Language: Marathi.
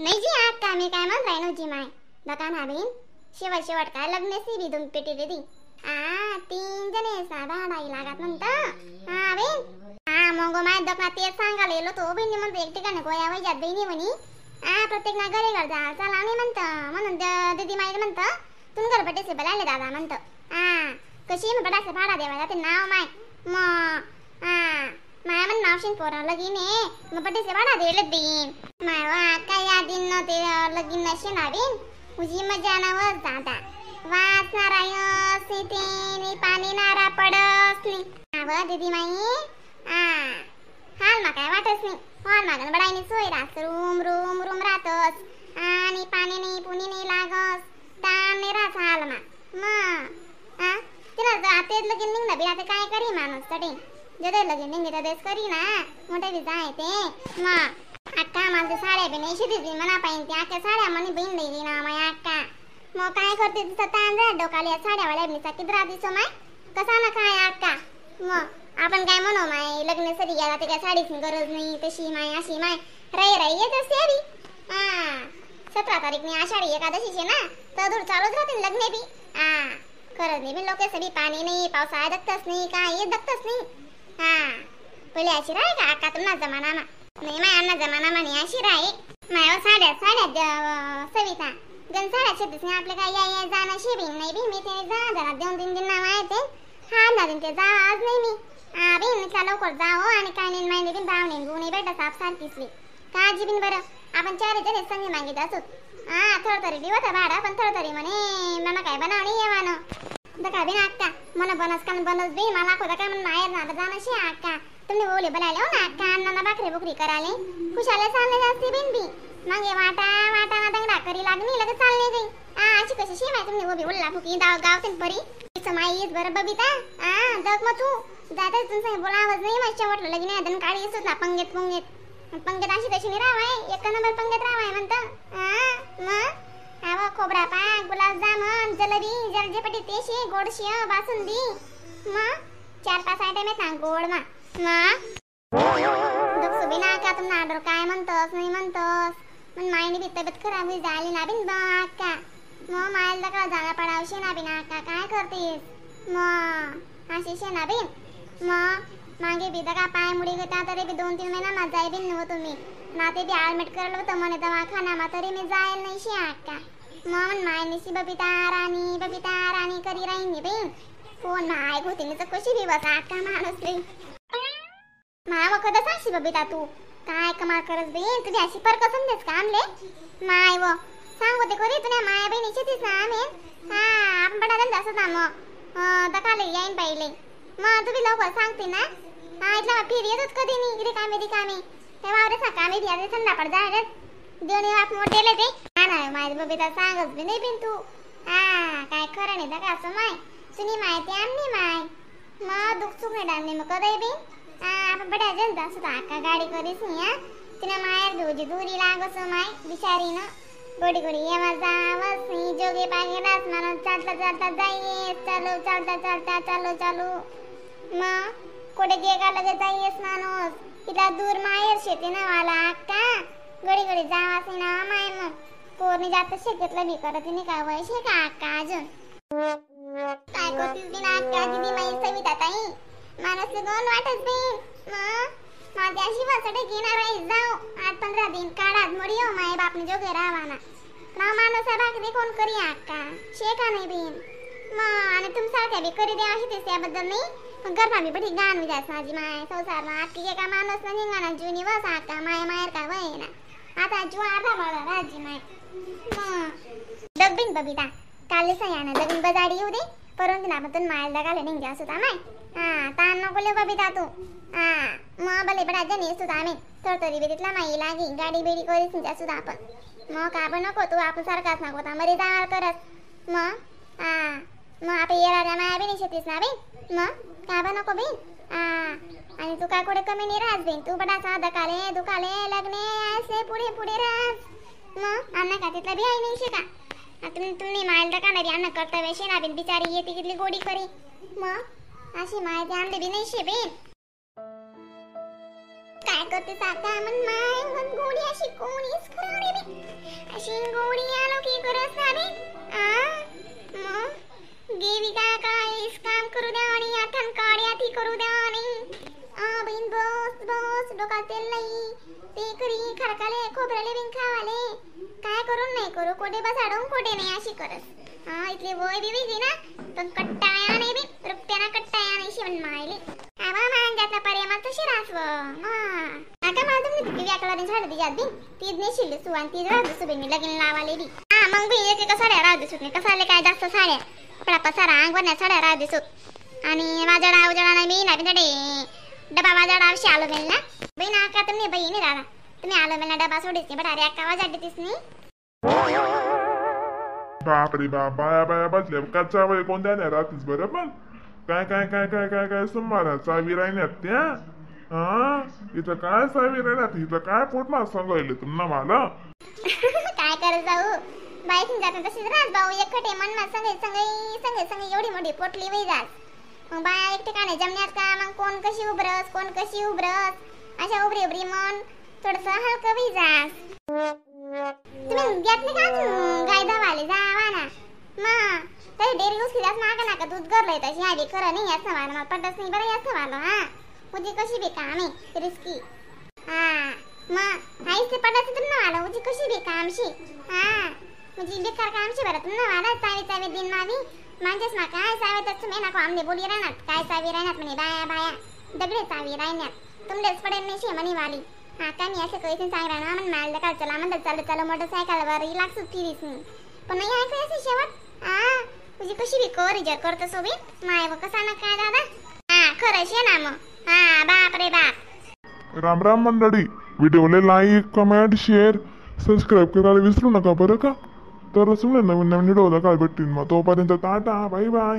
नाही जी अक्का मी काय म्हणत राही नव्हती माय दकान हाबीन शेवट शेवट काय लग्न सी बी दोन पेटी देती 3 जणे भाडाई लागत म्हणतं बेन मग माय दकान तेच सांगायला गेलो तो बहिणी म्हणतो एक ठिकाणी गोया वैजात बहिणी म्हणी प्रत्येक ना घरी घर जा चला मी म्हणतं म्हणून दीदी माई म्हणतं तुम्ही घर पटेसे बोलायले दादा म्हणतं कशी मी पटासे भाडा देवा जाते नाव माय माया म्हण मावशीन पोरा लगीन आहे मग पटेसे भाडा देले देईन माय वा काय या दिन न ते लगीन नशे नावीन उजी मजा नावर दादा वाचणारा सीतेनी पाणी नारा पडसनी दीदी माई हाल मा काय वाटस नाही हॉल मागन बडाईनी सोय रास रूम रूम रूम राहतस आणि पाणी नाही पुणी नाही लागस ताम नाही राहत हाल मा तिला तेच लगीन निघणं बी आता काय करी माणूस तडे जदे लगीन निघे तर देश करी ना मोठे बी जाय ते मग अक्का मला ते साड्या बी नाही शिदी म्हणा पाहिजे अक्का साड्या म्हणे बहीण देई ना माय अक्का मग काय करते तिथं ताण जा डोकाली साड्यावाल्या बी किती राहते सो माय कसा ना काय अक्का मग आपण काय म्हणू माय लग्न सरी गेला ते काय साडीची गरज नाही तशी माय अशी माय राई येत असते बी 17 तारीखनी आषाढी एकादशीचे ना तर दूर चालूच राहते लग्न बी खरंच नाही बी लोक सडी पाणी नाही पावसाळा दखतच नाही काय येत दखतच नाही पहिले अशी राय का अक्का तुमना जमाना नाही माय अन्ना जमाना म्हणे अशी राय माय साड्या सविता गण साड्या छत्तीस नाही आपले काय या जाणं शेबीन नाही बी मी ते जा जरा 2-3 दिन नाव आहे ते ना ते जा आज नाही मी बिन म्हटलं लवकर जाओ आणि काय नाही माहिती बिन भाव नाही गुणी बेटा साफ सारखीसली काळजी बिन बरं आपण 4 जण संगी मागित असोत थोडतरी दिवस भाडा पण थोडतरी म्हणे मला काय बनावणी येवानं दका बिन अक्का मला बनस का बनस बी मला खोदा काय म्हणून आहे ना जाणं शे अक्का तुम्ही बोले बोलायले हो ना अक्का अण्णांना भाकरी बुकरी कराले खुशाले चालले जास्ती बिन बी मग वाटा दंगडा करी लागणी लगेच चालले गई अशी कशी शे माय तुम्ही उभी उल्ला फुकी गावते परी माईस बरं बबिता दग मग तू जाता तुमचं बोलावंच नाही मग शेवटलं लगीन आहे काळी येतोच ना पंगेत अशी तशी नाही राहाय एक नंबर पंगेत राहाय म्हणतं मग खोबरा पाक गुलाबजामुन जलेबी जलजेपटी तेशी गोडशी बासुंदी मग 4-5 आयटम आहेत ना गोड मग सुबिना का तुम्ही ऑर्डर काय म्हणतोस नाही म्हणतोस पण मायने बी तब्येत खराब होई झाली ना बिन बाका मग मायला का जागा पडावशे ना बिन अक्का काय करतेस मग अशी शे ना बिन मग मागे बी दगा पाय मुडी घेता तरी बी 2-3 महिना मा जाय बिन नव्हतो मी ना ते बी ऍडमिट करलं होतं म्हणे दवाखाना मा तरी मी जायला नाही शे अक्का मग मायनीशी बबिता राणी करी राहीन बिन फोन मा ऐक होती मी तर कशी बी बसा अक्का माणूस रे माय मग कदा सांगशी बबिता तू काय कमाल करस बिन तुझी अशी पर कसं देस का आमले माय व सांगू ते करी तुला माया बहिणीची तीच ना आम्ही आपण बडा धंदा असत ना मग दकाले येईन पाहिले मग तुम्ही लवकर सांगते ना इथला फिर येतच कधी नाही रिकामे ते वावरे सकाळी द्या थंडा पड जाय दोन्ही वाप मोठेले ते नाही माय बबिता सांगच बी नाही बिन तू काय खरं नाही दका असं माय तुनी माहिती आमनी माय मग दुख सुख नाही डालणे मग कधी बिन आपण बडा धंदा असत अक्का गाडी करीस नाही तिला मायर दूरी लागस माय बिचारी ना गोडी येवा जावस नाही जोगे पागेलास म्हणून चालता जाईस चालू मग कोडे गेगा लगे जाईस माणूस तिला दूर माहेर शेते ना वाला अक्का गोडी जावास ना माय मग पोरने जात शेतीतलं बी करत नाही का वयशे का अक्का अजून काय करतीस बिन अक्का दिदी माई सविता ताई माणूस दोन वाटच बिन माझ्या अशी वासडे घेणार आहे जाऊ 8-15 दिन काढात मोडी हो माय बापने जोगे रावाना ना माणूस भाकरी कोण करी अक्का शेका नाही बिन आणि तुमसारख्या बी करी द्या अशी त्याबद्दल नाही गरमा बी बठी गाण विजास माझी माय संसार ना आटकी एका माणूस ना निघाना जुनी वस अक्का मायर का वय ना आता जू आधा मला राजी माय डब्बिन बबिता काल सयाना दबिन बजाडी येऊ दे परंतु ना आपण मायल दगाले निघ जास होता माय तान नको ले बबिता तू मग भले बडा जणी सुद्धा आम्ही थोडतरी बी तिथला माई लागी गाडी बेडी करीस निघा सुद्धा आपण मग आपण नको तू आपण सारखाच नको मरे जाणार करत मग आपण येणाऱ्या माया बी शेतीस ना बिन मग काय बा नको बिन आणि तू काय कुठे कमी नाही राहस बिन तू बडासा दुखाले लग्ने असे पुढे राहस मग अन्न का तिथला बी आहे नाही शिका तुम्ही मायल दकाना बी अन्न कर्तव्य शे ना बिन बिचारी येते कितली गोडी करी मग अशी माहिती आणली बी नाही शे बिन काय करते साका मन माय गन गोडी अशी कोणीच खराडे बे अशी गोडी आलो की करस ना बे मग गेवी काय इस काम करू द्या आणि आठन काड्या ती करू द्या आणि बहीण बस डोका तेल नाही ते करी खरकाले खोबरेले बिन खावाले काय करून नाही करू कोडे बसाडून कोडे नाही अशी करस इथले वय बी वेगळी ना पण कट्टाया नाही बी रुपयाना कट्टाया नाही शिवण मायले आवा मांगातला पर्यामा तशी रासव आता मला तुम्ही किती व्याकला दिन झाड दियात बी तीच ने शिल्ले सुवान तीच राहत सुबेनी लगीन लावाले बी मग बी एक एक साड्या राहत दिसत नाही कसाले काय जास्त साड्या पडा पसारा अंगवरण्या साड्या राहत दिसत आणि माझ्या डाव जडा नाही बी ना बिंदडे डबा माझ्या डावशी आलो मेल ना बहीण का तुम्ही बहीण दादा तुम्ही आलो मेल ना डबा सोडीस नाही बट अरे अक्का आवाज अड्डीस नाही बापरे बाप बाया बाया बसल्या कच्चा वय कोणत्या नाही राहतीस बरं पण काय काय काय काय काय काय सुमारा चावी राहण्यात त्या इथं काय चावी राहण्यात इथं काय पोटला सांगायले तुम्हाला मला काय करत जाऊ बाई सिंग जात तशीच राहत भाऊ एकटे मन संगे संगे संगे संगे एवढी मोठी पोटली वय जात मग बाया एक ठिकाणी जमण्यात का मग कोण कशी उभरस अशा उभरी उभरी मन थोडस हलकं वय जास तुम्ही घेतले का गाय दवाले जावा ना मग तरी डेअरी उसकी जास्त मागा नाका दूध गरलंय तशी आधी खरं नाही याच वाला मला पटच नाही बरं याच वाला मुझी कशी बी काम आहे रिस्की मग आईस ते पटायचं तर ना वाला मुझी कशी बी कामशी मुझी बेकार कामशी बरं तुम ना वाला चावी दिन मावी मांजेस मा काय चावी तर तुम्ही ना आमने बोली राहणार काय चावी राहणार म्हणे बाया दगडे चावी राहणार तुमलेच पडेल नाही शे म्हणे वाली का मी असं काही सांग ना मन माल का चला म्हणतात चालू मोटरसायकलवर रिलॅक्स फिरीस मी पण नाही ऐकू असं शेवट तुझी कशी बी रिजर करतो सोबी माय व कसा ना काय दादा खरं शे ना मग बाप रे बाप राम राम मंडळी व्हिडिओला लाईक कमेंट शेअर सबस्क्राईब करायला विसरू नका बरं का तर नवीन व्हिडिओला काय भेटतील मग तोपर्यंत टाटा बाय बाय